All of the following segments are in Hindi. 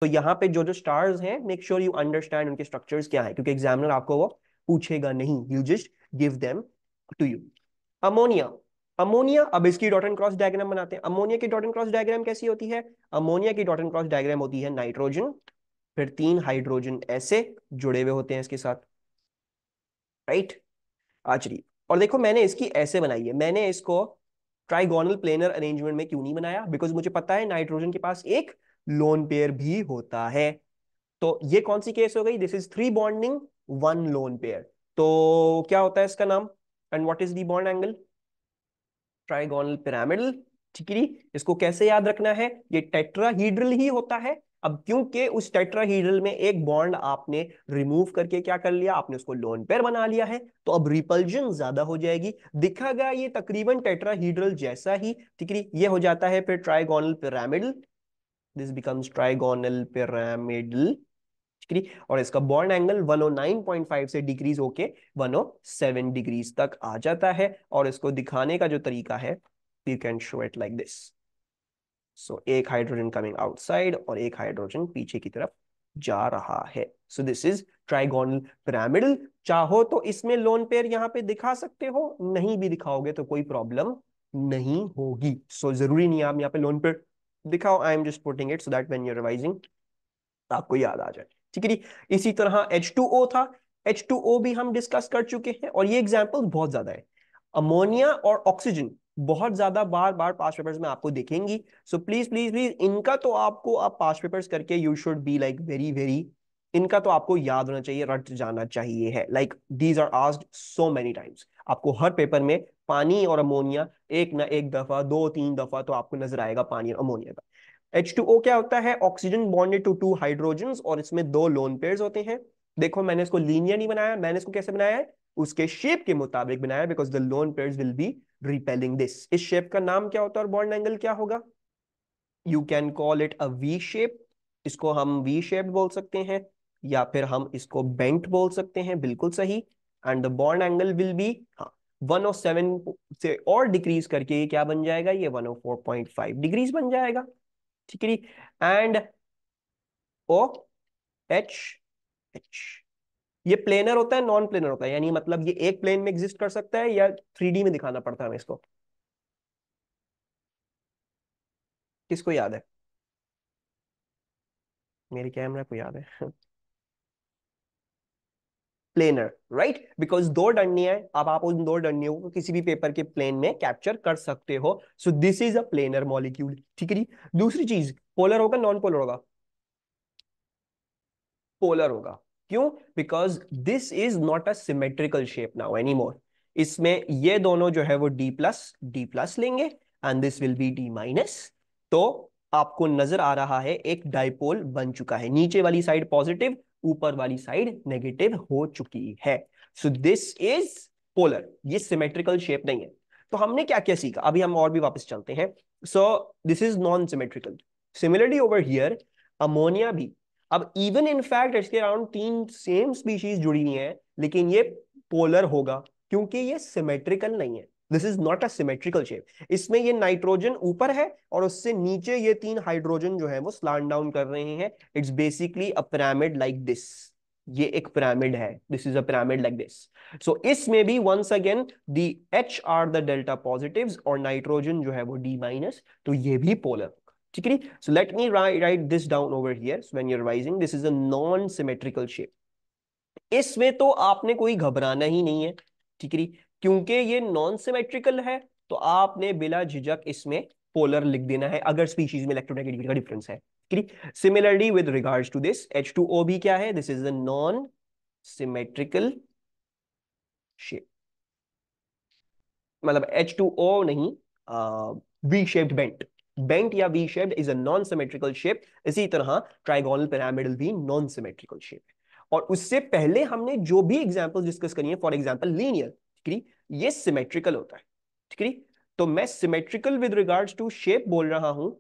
तो यहाँ पे जो जो स्टार्स हैं, मेक श्योर यू अंडरस्टैंड उनके स्ट्रक्चर्स क्या है, क्योंकि एग्जामिनर आपको वो पूछेगा नहीं, you just give them to you. Ammonia, ammonia, अब इसकी डॉट एंड क्रॉस डायग्राम बनाते हैं। अमोनिया की डॉट एंड क्रॉस डायग्राम कैसी होती है? अमोनिया की डॉट एंड क्रॉस डायग्राम होती है नाइट्रोजन, फिर 3 हाइड्रोजन ऐसे जुड़े हुए होते हैं इसके साथ, राइट। आचरी, और देखो मैंने इसकी ऐसे बनाई है, मैंने इसको ट्राइगोनल प्लेनर अरेंजमेंट में क्यों नहीं बनाया? बिकॉज मुझे पता है नाइट्रोजन के पास एक लोन पेयर भी होता है। तो ये कौन सी केस हो गई? This is 3 bonding 1 lone pair. तो क्या होता है इसका नाम? And what is the bond angle? Trigonal pyramidal. ठीक है, इसको कैसे याद रखना है? ये टेट्राहीड्रल ही होता है। अब क्योंकि उस टेट्राहीड्रल में एक बॉन्ड आपने रिमूव करके क्या कर लिया, आपने उसको लोन पेयर बना लिया है, तो अब रिपल्जन ज्यादा हो जाएगी, दिखेगा ये तकरीबन टेट्राहीड्रल जैसा ही। ठीक है, ये हो जाता है फिर trigonal pyramidal, this becomes trigonal pyramidal. ठीक है, और इसका बॉन्ड एंगल 109.5 से डिक्रीज होके 107 डिग्रीज तक आ जाता है। और इसको दिखाने का जो तरीका है, you can show it like this. So एक हाइड्रोजन कमिंग आउटसाइड और एक हाइड्रोजन पीछे की तरफ जा रहा है। So this is trigonal pyramidal. चाहो तो इसमें लोन पेयर यहां पे दिखा सकते हो, नहीं भी दिखाओगे तो कोई प्रॉब्लम नहीं होगी। सो जरूरी नहीं है आप यहाँ पे लोन पेयर दिखाओ, I am just putting it so that when you are revising आपको याद आ जाए। ठीक है जी। इसी तरह H2O था, H2O भी हम डिस्कस कर चुके हैं, और ये एग्जांपल्स बहुत ज्यादा है। अमोनिया और ऑक्सीजन बहुत ज्यादा बार बार पास पेपर्स में आपको दिखेंगी। सो प्लीज प्लीज प्लीज इनका तो आपको, आप पास पेपर्स करके you should be like very very, इनका तो आपको याद होना चाहिए, रट जाना चाहिए है। Like these are asked so many times, आपको हर पेपर में पानी और अमोनिया एक ना एक दफा, 2-3 दफा तो आपको नजर आएगा पानी और अमोनिया का। H2O क्या होता है? ऑक्सीजन बॉन्डेड टू 2 हाइड्रोजन, और इसमें 2 लोन पेयर्स होते हैं। देखो मैंने इसको लीनियर नहीं बनाया, मैंने इसको कैसे बनाया है? उसके शेप के मुताबिक बनाया, because the lone pairs will be repelling this. इस शेप का नाम क्या होता है और बॉन्ड एंगल क्या होगा? You can call it a V shape, इसको हम वी शेप बोल सकते हैं, या फिर हम इसको बेंट बोल सकते हैं, बिल्कुल सही। And the bond angle will be, हाँ, 107 से और डिक्रीज करके ये क्या बन जाएगा? ये 104.5 डिग्रीज बन जाएगा। ठीक है। एंड ओ एच एच, ये प्लेनर होता है नॉन प्लेनर होता है? यानी मतलब ये एक प्लेन में एग्जिस्ट कर सकता है या 3D में दिखाना पड़ता है हमें इसको? किसको याद है? मेरे कैमरा को याद है। प्लेनर, राइट, बिकॉज 2 डंडियां हैं, अब आप उन 2 डंडियों को किसी भी पेपर के प्लेन में कैप्चर कर सकते हो। So this is a planar molecule. ठीक है जी। दूसरी चीज, पोलर होगा नॉन पोलर होगा? पोलर होगा। क्यों? Because this is not a symmetrical shape now any more. इसमें ये दोनों जो है वो डी प्लस लेंगे, and this will be D minus. तो आपको नजर आ रहा है एक डाइपोल बन चुका है, नीचे वाली साइड पॉजिटिव, ऊपर वाली साइड नेगेटिव हो चुकी है। सो दिस इज पोलर, ये सिमेट्रिकल शेप नहीं है। तो हमने क्या क्या सीखा, अभी हम और भी वापस चलते हैं। So this is non symmetrical. Similarly over here ammonia भी, अब इवन इनफैक्ट इसके अराउंड 3 सेम स्पीशीज जुड़ी हुई हैं, लेकिन ये पोलर होगा क्योंकि ये सिमेट्रिकल नहीं है। This is not a symmetrical shape. इसमें ये नाइट्रोजन ऊपर है और उससे नीचे ये 3 हाइड्रोजन जो है वो स्लांट डाउन कर रहे हैं। It's basically a pyramid like this. ये एक पिरामिड है, this is a pyramid like this. So इसमें भी once again the H are the delta positives और नाइट्रोजन जो है वो डी माइनस, तो ये भी पोलर। ठीक है। So let me write this down over here. So when you're revising, this is a non-symmetrical shape. इसमें तो आपने कोई घबराना ही नहीं है, ठीक है, क्योंकि ये नॉन सिमेट्रिकल है। तो आपने बिला झिझक इसमें पोलर लिख देना है अगर स्पीशीज में इलेक्ट्रोनेगेटिविटी का डिफरेंस है। ठीक है। Similarly with regards to this H2O भी क्या है? This is a non symmetrical shape, मतलब H2O नहीं, वी शेप्ड बेंट, बेंट या V shaped is a non symmetrical shape. इसी तरह ट्राइगोनल पिरामिडल भी नॉन सिमेट्रिकल शेप है। और उससे पहले हमने जो भी एग्जांपल्स डिस्कस करी है, फॉर एग्जांपल लीनियर, ठीक है, ये सिमेट्रिकल होता है। ठीक है। तो मैं symmetrical with regards to shape बोल रहा हूं,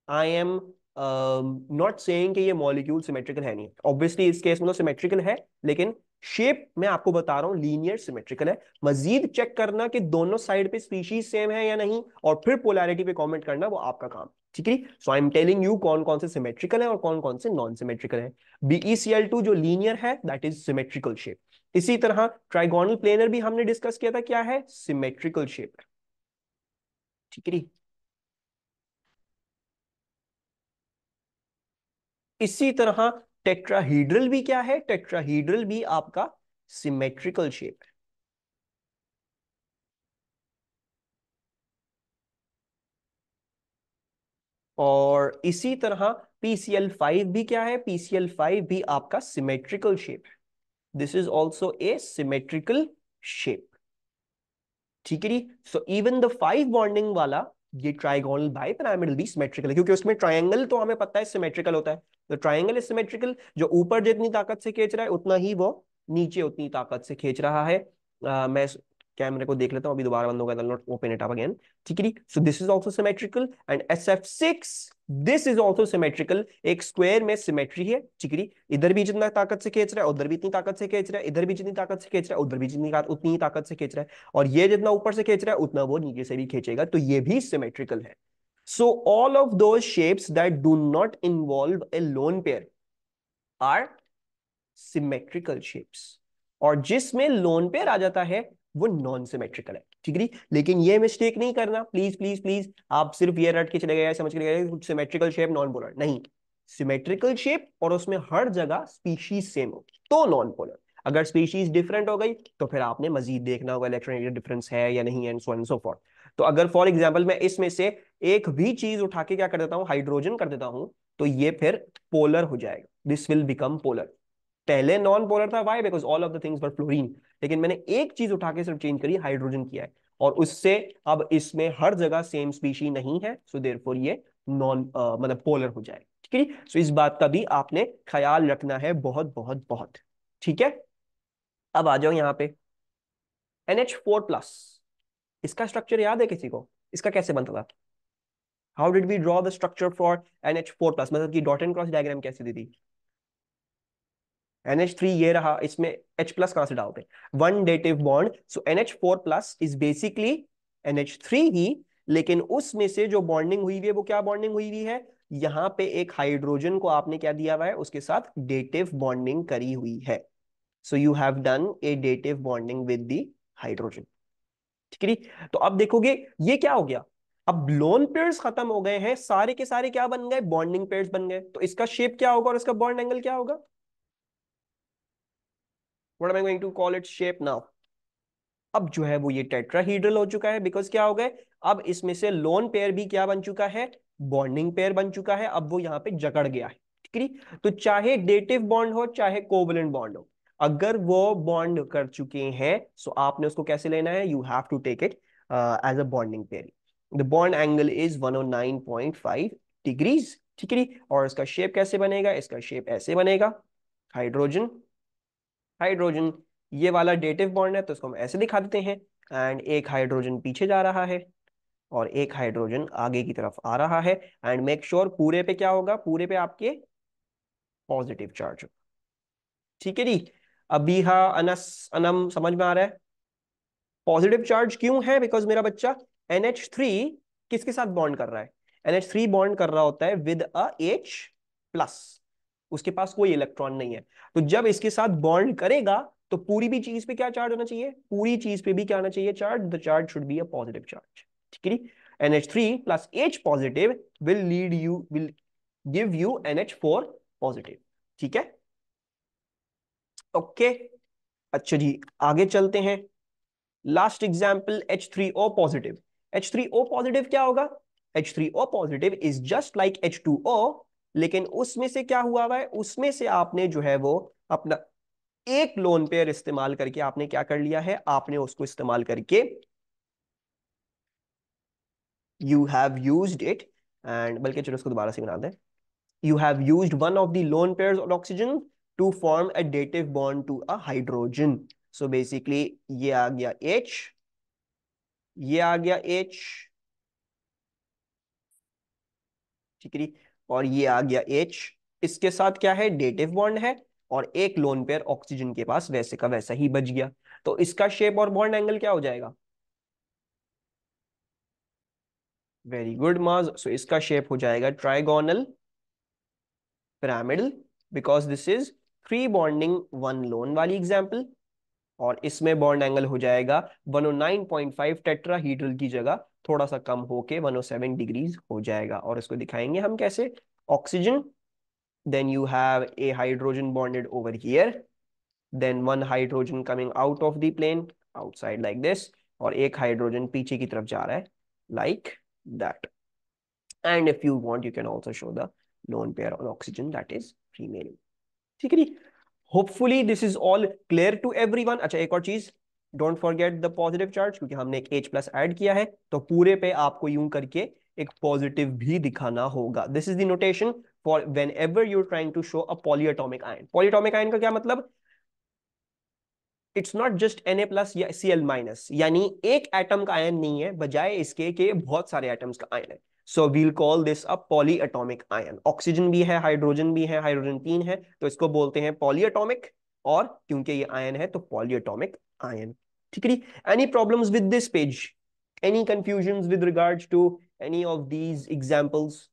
आई एम नॉट सेइंग कि ये मॉलिक्यूल सिमेट्रिकल है नहीं। ऑब्वियसली इस केस में तो सिमेट्रिकल है, लेकिन शेप मैं आपको बता रहा हूं लीनियर सिमेट्रिकल है। मजीद चेक करना कि दोनों साइड पे स्पीशीज सेम है या नहीं, और फिर पोलैरिटी पे कमेंट करना, वो आपका काम। ठीक है। सो आई एम टेलिंग यू कौन कौन से सिमेट्रिकल है और कौन कौन से नॉन सिमेट्रिकल है। BeCl2 जो लीनियर है दैट इज सिमेट्रिकल शेप। इसी तरह ट्राइगोनल प्लेनर भी हमने डिस्कस किया था, क्या है, सिमेट्रिकल शेप। ठीक है। इसी तरह टेट्राहीड्रल भी क्या है, टेट्राहीड्रल भी आपका सिमेट्रिकल शेप है। और इसी तरह PCl5 भी क्या है, PCl5 भी आपका सिमेट्रिकल शेप है। This is also a symmetrical shape. ठीक है जी। सो इवन द 5 बॉन्डिंग वाला ये ट्राइगोनल बाइपिरामिडल भी सिमेट्रिकल है, क्योंकि उसमें ट्रायंगल तो हमें पता है सिमेट्रिकल होता है। तो ट्रायंगल इज सिमेट्रिकल, जो ऊपर जितनी ताकत से खींच रहा है उतना ही वो नीचे उतनी ताकत से खींच रहा है। मैं कैमरे को देख लेता हूँ, अभी दोबारा बंद होगा, not open it up again. ठीक है। So this is also symmetrical and SF6 this is also symmetrical. एक स्क्वायर में सिमेट्री है। ठीक है। इधर भी जितना ताकत से खींच रहा है उधर भी इतनी ताकत से खींच रहा है, इधर भी जितनी ताकत से खींच रहा है उधर भी जितनी उतनी ही ताकत से खींच रहा है, और ये जितना ऊपर से खींच रहा है उतना वो नीचे से भी खींचेगा, तो ये भी सिमेट्रिकल है। So all of those shapes that do not involve a lone pair are symmetrical shapes, और जिसमें लोन पेयर आ जाता है वो नॉन सिमेट्रिकल है। ठीक है। लेकिन ये मिस्टेक नहीं करना प्लीज प्लीज प्लीज, आप सिर्फ ये रट के चले गए, समझ के चले गए सिमेट्रिकल शेप नॉन पोलर नहीं। सिमेट्रिकल शेप और उसमें हर जगह स्पीशीज सेम हो तो नॉन पोलर। अगर स्पीशीज डिफरेंट हो गई तो फिर आपने मजीद देखना होगा इलेक्ट्रोनेगेटिव डिफरेंस है या नहीं, and so and so for. तो अगर फॉर एग्जाम्पल मैं इसमें से एक भी चीज उठा के क्या कर देता हूं, हाइड्रोजन कर देता हूं, तो ये फिर पोलर हो जाएगा, दिस विल बिकम पोलर। पहले नॉन पोलर था, why, because all of the things were fluorine. लेकिन मैंने एक चीज उठा के सिर्फ चेंज करी, हाइड्रोजन किया है, और उससे अब इसमें हर जगह सेम स्पीशी नहीं है, सो देयरफॉर ये नॉन मतलब पोलर हो जाए। ठीक है। सो इस बात का भी आपने ख्याल रखना है बहुत बहुत बहुत। ठीक है। अब आ जाओ यहाँ पे NH4+। इसका स्ट्रक्चर याद है किसी को, इसका कैसे बनता था? How did we draw the structure for NH4+, मतलब कि डॉट एंड क्रॉस डायग्राम कैसे दी थी? NH3 ये रहा, इसमें H+ कहां से डालते हैं, one dative bond. So NH4+ is basically NH3 ही, लेकिन उसमें से जो बॉन्डिंग हुई हुई है वो क्या बॉन्डिंग हुई हुई है, यहां पे एक हाइड्रोजन को आपने क्या दिया हुआ है, उसके साथ डेटिव बॉन्डिंग करी हुई है। So you have done A dative bonding with the hydrogen. ठीक है। तो अब देखोगे ये क्या हो गया, अब लोन पेयर्स खत्म हो गए हैं, सारे के सारे क्या बन गए, बॉन्डिंग पेयर्स बन गए। तो इसका शेप क्या होगा और इसका बॉन्ड एंगल क्या होगा? What am I going to call its shape now? अब जो है वो ये टेट्राहीड्रल हो चुका है, बिकॉज क्या हो गए, अब इसमें से लोन पेयर भी क्या बन चुका है, बॉन्डिंग पेयर बन चुका है, अब वो यहाँ पे जकड़ गया है। ठीक है। तो चाहे डेटिव बॉन्ड हो चाहे कोवलेंट बॉन्ड हो, अगर वो बॉन्ड कर चुके हैं सो आपने उसको कैसे लेना है, you have to take it as a bonding pair. The bond angle is 109.5 degrees. ठीक है। और इसका शेप कैसे बनेगा, इसका शेप ऐसे बनेगा, हाइड्रोजन हाइड्रोजन, ये वाला डेटिव बॉन्ड है तो इसको हम ऐसे दिखा देते हैं, एंड एक हाइड्रोजन पीछे जा रहा है और एक हाइड्रोजन आगे की तरफ आ रहा है, एंड मेक श्योर पूरे पे क्या होगा, पूरे पे आपके पॉजिटिव चार्ज हो। ठीक है जी। अभी हा अनस अनम समझ में आ रहा है? पॉजिटिव चार्ज क्यों है, बिकॉज मेरा बच्चा NH3 किसके साथ बॉन्ड कर रहा है, NH3 बॉन्ड कर रहा होता है विद अ H+, उसके पास कोई इलेक्ट्रॉन नहीं है। तो जब इसके साथ बॉन्ड करेगा तो पूरी भी चीज पे क्या चार्ज होना चाहिए, पूरी चीज पे भी क्या होना चाहिए, charge, the charge should be a positive charge. ठीक है। NH3 + H positive will give you NH4 positive. ठीक है। ओके। अच्छा जी, आगे चलते हैं। Last example H3O positive. H3O positive क्या होगा, H3O positive is just like H2O, लेकिन उसमें से क्या हुआ है, उसमें से आपने जो है वो अपना एक लोन पेयर इस्तेमाल करके आपने क्या कर लिया है, आपने उसको इस्तेमाल करके you have used it, and बल्कि चलो उसको दोबारा से बना दें, you have used one of the lone pairs of oxygen to form a dative bond to a hydrogen. So basically ये आ गया H, ये आ गया H, ठीक है, और ये आ गया H। इसके साथ क्या है, डेटिव बॉन्ड है, और एक लोन पेयर ऑक्सीजन के पास वैसे का वैसा ही बच गया। तो इसका शेप और बॉन्ड एंगल क्या हो जाएगा, वेरी गुड माज। सो इसका शेप हो जाएगा trigonal pyramidal, because this is three bonding one loan वाली एग्जाम्पल। और इसमें बॉन्ड एंगल हो जाएगा 109.5 टेट्राहीड्रल की जगह थोड़ा सा कम होके 107 डिग्रीज हो जाएगा। और इसको दिखाएंगे हम कैसे। Oxygen, then you have a hydrogen bonded over here, then one hydrogen coming out of the plane outside like this, और एक हाइड्रोजन पीछे की तरफ जा रहा है like that. And if you want you can also show the lone pair on oxygen that is female. ठीक है जी। Hopefully this is all clear to everyone. अच्छा एक और चीज, don't forget the positive charge, क्योंकि हमने एक H प्लस ऐड किया है तो पूरे पे आपको यूं करके एक पॉजिटिव भी दिखाना होगा। This is the notation for whenever you're trying to show a polyatomic ion. Polyatomic ion का क्या मतलब, it's not just Na plus या Cl माइनस, यानी एक एटम का आयन नहीं है, बजाय इसके कि बहुत सारे एटम्स का आयन है। So we'll call this a polyatomic ion. Oxygen भी है, हाइड्रोजन भी है, हाइड्रोजन 3 है, तो इसको बोलते हैं पॉलीएटॉमिक। और क्योंकि ये आयन है तो पॉलीएटॉमिक आयन। ठीक है। Any problems with this page, any confusion with regards to any of these examples?